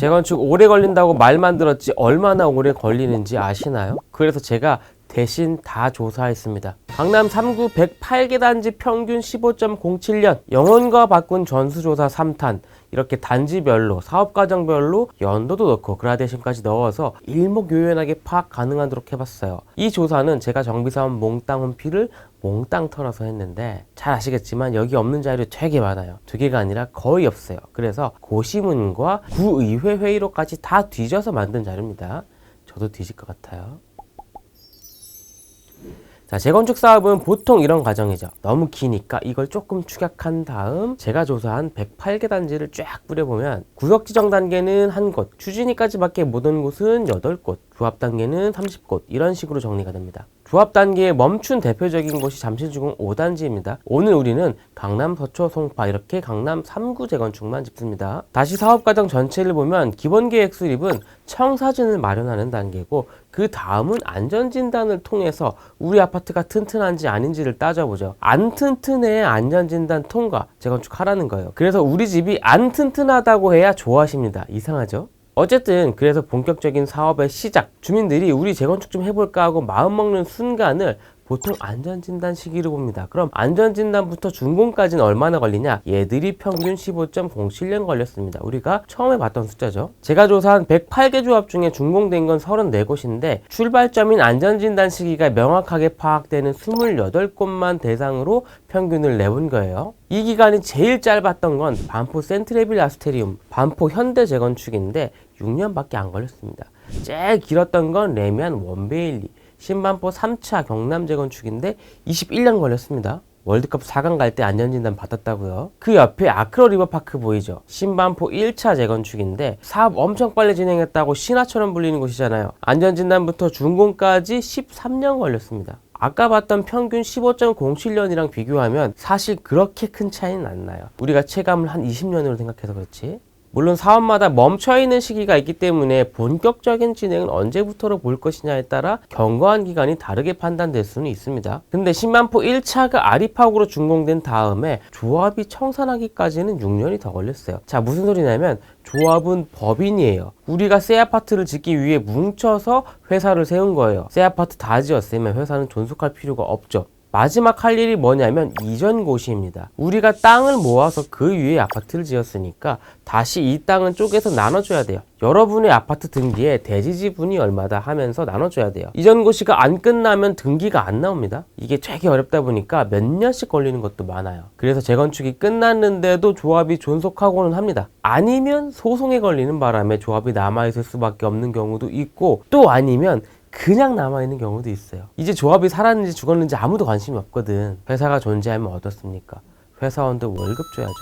재건축 오래 걸린다고 말만 들었지 얼마나 오래 걸리는지 아시나요? 그래서 제가 대신 다 조사했습니다. 강남 3구 108개 단지 평균 15.07년, 영혼과 바꾼 전수조사 3탄, 이렇게 단지별로, 사업과정별로 연도도 넣고 그라데이션까지 넣어서 일목요연하게 파악 가능하도록 해봤어요. 이 조사는 제가 정비사원 몽땅 혼피를 몽땅 털어서 했는데 잘 아시겠지만 여기 없는 자료 되게 많아요. 2개가 아니라 거의 없어요. 그래서 고시문과 구의회 회의록까지 다 뒤져서 만든 자료입니다. 저도 뒤질 것 같아요. 자, 재건축 사업은 보통 이런 과정이죠. 너무 기니까 이걸 조금 축약한 다음 제가 조사한 108개 단지를 쫙 뿌려보면 구역 지정 단계는 1곳, 추진위까지밖에 못 온 곳은 8곳, 조합 단계는 30곳 이런 식으로 정리가 됩니다. 조합 단계에 멈춘 대표적인 곳이 잠실주공 5단지입니다. 오늘 우리는 강남, 서초, 송파 이렇게 강남 3구 재건축만 짚습니다. 다시 사업과정 전체를 보면 기본계획 수립은 청사진을 마련하는 단계고 그 다음은 안전진단을 통해서 우리 아파트가 튼튼한지 아닌지를 따져보죠. 안 튼튼해 안전진단 통과, 재건축하라는 거예요. 그래서 우리 집이 안 튼튼하다고 해야 좋아하십니다. 이상하죠? 어쨌든 그래서 본격적인 사업의 시작, 주민들이 우리 재건축 좀 해볼까 하고 마음먹는 순간을 보통 안전진단 시기로 봅니다. 그럼 안전진단부터 준공까지는 얼마나 걸리냐? 얘들이 평균 15.07년 걸렸습니다. 우리가 처음에 봤던 숫자죠. 제가 조사한 108개 조합 중에 준공된 건 34곳인데 출발점인 안전진단 시기가 명확하게 파악되는 28곳만 대상으로 평균을 내본 거예요. 이 기간이 제일 짧았던 건 반포 센트레빌 아스테리움, 반포 현대재건축인데 6년밖에 안 걸렸습니다. 제일 길었던 건 레미안 원베일리, 신반포 3차 경남 재건축인데 21년 걸렸습니다. 월드컵 4강 갈 때 안전진단 받았다고요. 그 옆에 아크로 리버파크 보이죠? 신반포 1차 재건축인데 사업 엄청 빨리 진행했다고 신화처럼 불리는 곳이잖아요. 안전진단부터 준공까지 13년 걸렸습니다. 아까 봤던 평균 15.07년이랑 비교하면 사실 그렇게 큰 차이는 안 나요. 우리가 체감을 한 20년으로 생각해서 그렇지. 물론 사업마다 멈춰있는 시기가 있기 때문에 본격적인 진행은 언제부터로 볼 것이냐에 따라 경과한 기간이 다르게 판단될 수는 있습니다. 근데 신반포 1차가 아리팍으로 준공된 다음에 조합이 청산하기까지는 6년이 더 걸렸어요. 자, 무슨 소리냐면 조합은 법인이에요. 우리가 새 아파트를 짓기 위해 뭉쳐서 회사를 세운 거예요. 새 아파트 다 지었으면 회사는 존속할 필요가 없죠. 마지막 할 일이 뭐냐면 이전 고시입니다. 우리가 땅을 모아서 그 위에 아파트를 지었으니까 다시 이 땅은 쪼개서 나눠줘야 돼요. 여러분의 아파트 등기에 대지 지분이 얼마다 하면서 나눠줘야 돼요. 이전 고시가 안 끝나면 등기가 안 나옵니다. 이게 되게 어렵다 보니까 몇 년씩 걸리는 것도 많아요. 그래서 재건축이 끝났는데도 조합이 존속하고는 합니다. 아니면 소송에 걸리는 바람에 조합이 남아있을 수밖에 없는 경우도 있고, 또 아니면 그냥 남아있는 경우도 있어요. 이제 조합이 살았는지 죽었는지 아무도 관심이 없거든. 회사가 존재하면 어떻습니까? 회사원들 월급 줘야죠.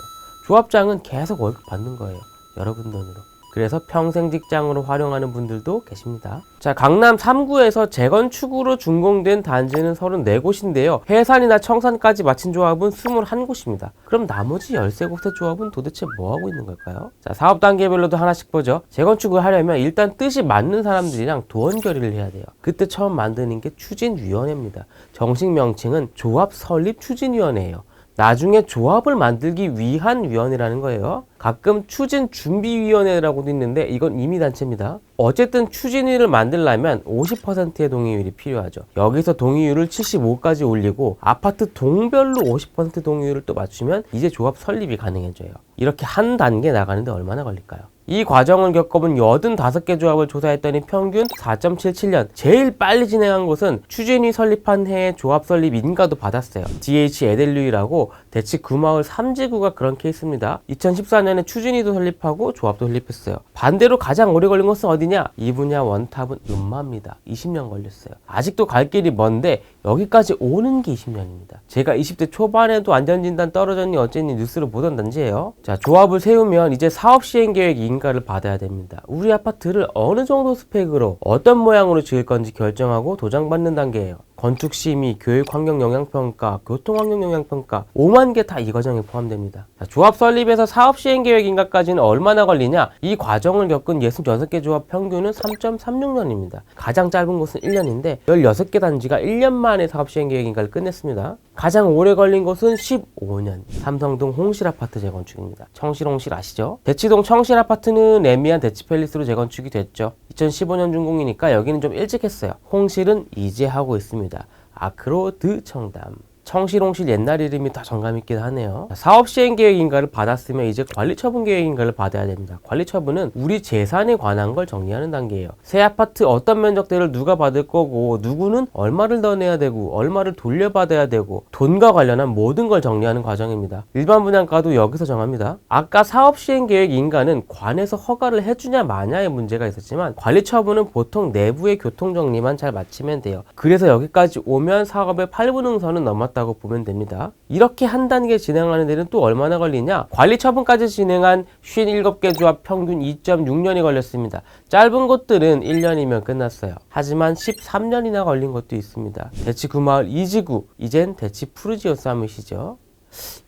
조합장은 계속 월급 받는 거예요. 여러분 돈으로. 그래서 평생 직장으로 활용하는 분들도 계십니다. 자, 강남 3구에서 재건축으로 준공된 단지는 34곳인데요. 해산이나 청산까지 마친 조합은 21곳입니다. 그럼 나머지 13곳의 조합은 도대체 뭐하고 있는 걸까요? 자, 사업 단계별로도 하나씩 보죠. 재건축을 하려면 일단 뜻이 맞는 사람들이랑 도원 결의를 해야 돼요. 그때 처음 만드는 게 추진위원회입니다. 정식 명칭은 조합 설립 추진위원회예요. 나중에 조합을 만들기 위한 위원회라는 거예요. 가끔 추진준비위원회라고도 있는데 이건 임의단체입니다. 어쨌든 추진위를 만들려면 50%의 동의율이 필요하죠. 여기서 동의율을 75까지 올리고 아파트 동별로 50% 동의율을 또 맞추면 이제 조합 설립이 가능해져요. 이렇게 한 단계 나가는데 얼마나 걸릴까요? 이 과정을 겪어본 85개 조합을 조사했더니 평균 4.77년. 제일 빨리 진행한 곳은 추진위 설립한 해에 조합 설립 인가도 받았어요. DH 에델류이라고 대치 구마을 3지구가 그런 케이스입니다. 2014년에 추진위도 설립하고 조합도 설립했어요. 반대로 가장 오래 걸린 곳은 어디냐? 이 분야 원탑은 음마입니다. 20년 걸렸어요. 아직도 갈 길이 먼데 여기까지 오는 게 20년입니다. 제가 20대 초반에도 안전진단 떨어졌니 어쨌니 뉴스를 보던 단지예요. 자, 조합을 세우면 이제 사업시행계획 인가를 받아야 됩니다. 우리 아파트를 어느 정도 스펙으로 어떤 모양으로 지을 건지 결정하고 도장받는 단계예요. 건축심의, 교육환경영향평가, 교통환경영향평가 5만 개 다 이 과정에 포함됩니다. 자, 조합 설립에서 사업시행계획 인가까지는 얼마나 걸리냐? 이 과정을 겪은 66개 조합 평균은 3.36년입니다. 가장 짧은 곳은 1년인데 16개 단지가 1년 만에 사업시행계획 인가를 끝냈습니다. 가장 오래 걸린 곳은 15년. 삼성동 홍실아파트 재건축입니다. 청실홍실 아시죠? 대치동 청실아파트는 레미안 대치팰리스로 재건축이 됐죠. 2015년 준공이니까 여기는 좀 일찍 했어요. 홍실은 이제 하고 있습니다. 아크로드 청담. 청실홍실 옛날 이름이 더 정감있긴 하네요. 사업 시행 계획인가를 받았으면 이제 관리 처분 계획인가를 받아야 됩니다. 관리 처분은 우리 재산에 관한 걸 정리하는 단계예요. 새 아파트 어떤 면적대를 누가 받을 거고 누구는 얼마를 더 내야 되고 얼마를 돌려받아야 되고 돈과 관련한 모든 걸 정리하는 과정입니다. 일반 분양가도 여기서 정합니다. 아까 사업 시행 계획인가는 관에서 허가를 해주냐 마냐의 문제가 있었지만 관리 처분은 보통 내부의 교통 정리만 잘 마치면 돼요. 그래서 여기까지 오면 사업의 8분 응선은 넘었다 다고 보면 됩니다. 이렇게 한 단계 진행하는 데는 또 얼마나 걸리냐? 관리 처분까지 진행한 57개 조합 평균 2.6년이 걸렸습니다. 짧은 곳들은 1년이면 끝났어요. 하지만 13년이나 걸린 것도 있습니다. 대치 구마을 이지구, 이젠 대치 푸르지오 사무시죠.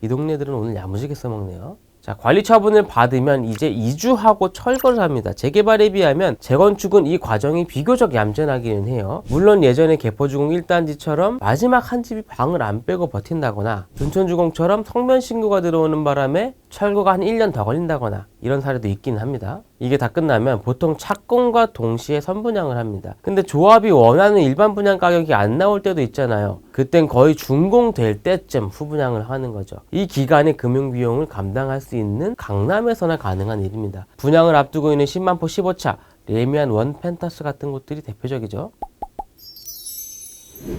이 동네들은 오늘 야무지게 써먹네요. 자, 관리 처분을 받으면 이제 이주하고 철거를 합니다. 재개발에 비하면 재건축은 이 과정이 비교적 얌전하기는 해요. 물론 예전에 개포주공 1단지처럼 마지막 한 집이 방을 안 빼고 버틴다거나 둔촌주공처럼 성면 신고가 들어오는 바람에 철거가 한 1년 더 걸린다거나 이런 사례도 있긴 합니다. 이게 다 끝나면 보통 착공과 동시에 선분양을 합니다. 근데 조합이 원하는 일반 분양 가격이 안 나올 때도 있잖아요. 그땐 거의 준공될 때쯤 후분양을 하는 거죠. 이 기간에 금융비용을 감당할 수 있는 강남에서나 가능한 일입니다. 분양을 앞두고 있는 10만포 15차, 레미안 원 펜타스 같은 곳들이 대표적이죠.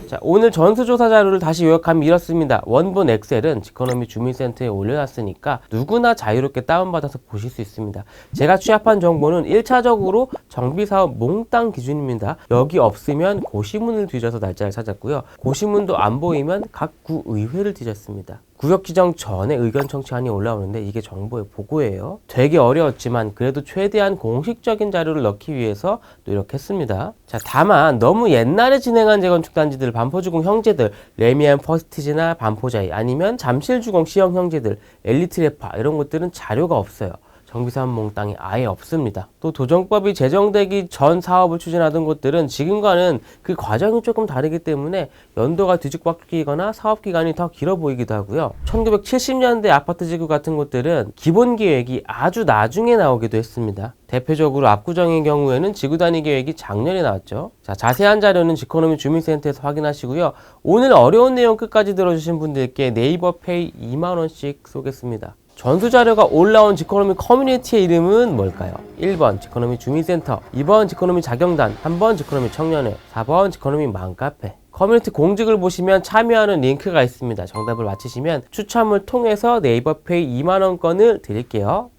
자, 오늘 전수조사 자료를 다시 요약하면 이렇습니다. 원본 엑셀은 지코노미 주민센터에 올려놨으니까 누구나 자유롭게 다운받아서 보실 수 있습니다. 제가 취합한 정보는 1차적으로 정비사업 몽땅 기준입니다. 여기 없으면 고시문을 뒤져서 날짜를 찾았고요. 고시문도 안 보이면 각 구의회를 뒤졌습니다. 구역 지정 전에 의견 청취안이 올라오는데 이게 정보의 보고예요. 되게 어려웠지만 그래도 최대한 공식적인 자료를 넣기 위해서 노력했습니다. 자, 다만 너무 옛날에 진행한 재건축 단지들, 반포주공 형제들, 레미안 퍼스티지나 반포자이 아니면 잠실주공 시형 형제들, 엘리트레파 이런 것들은 자료가 없어요. 정비사업 몽땅이 아예 없습니다. 또 도정법이 제정되기 전 사업을 추진하던 곳들은 지금과는 그 과정이 조금 다르기 때문에 연도가 뒤죽박죽이거나 사업기간이 더 길어 보이기도 하고요. 1970년대 아파트 지구 같은 곳들은 기본 계획이 아주 나중에 나오기도 했습니다. 대표적으로 압구정의 경우에는 지구 단위 계획이 작년에 나왔죠. 자, 자세한 자료는 지코노미 주민센터에서 확인하시고요. 오늘 어려운 내용 끝까지 들어주신 분들께 네이버 페이 2만원씩 쏘겠습니다. 전수 자료가 올라온 지코노미 커뮤니티의 이름은 뭘까요? 1번 지코노미 주민센터, 2번 지코노미 자경단, 3번 지코노미 청년회, 4번 지코노미 맘카페. 커뮤니티 공직을 보시면 참여하는 링크가 있습니다. 정답을 맞히시면 추첨을 통해서 네이버 페이 2만원권을 드릴게요.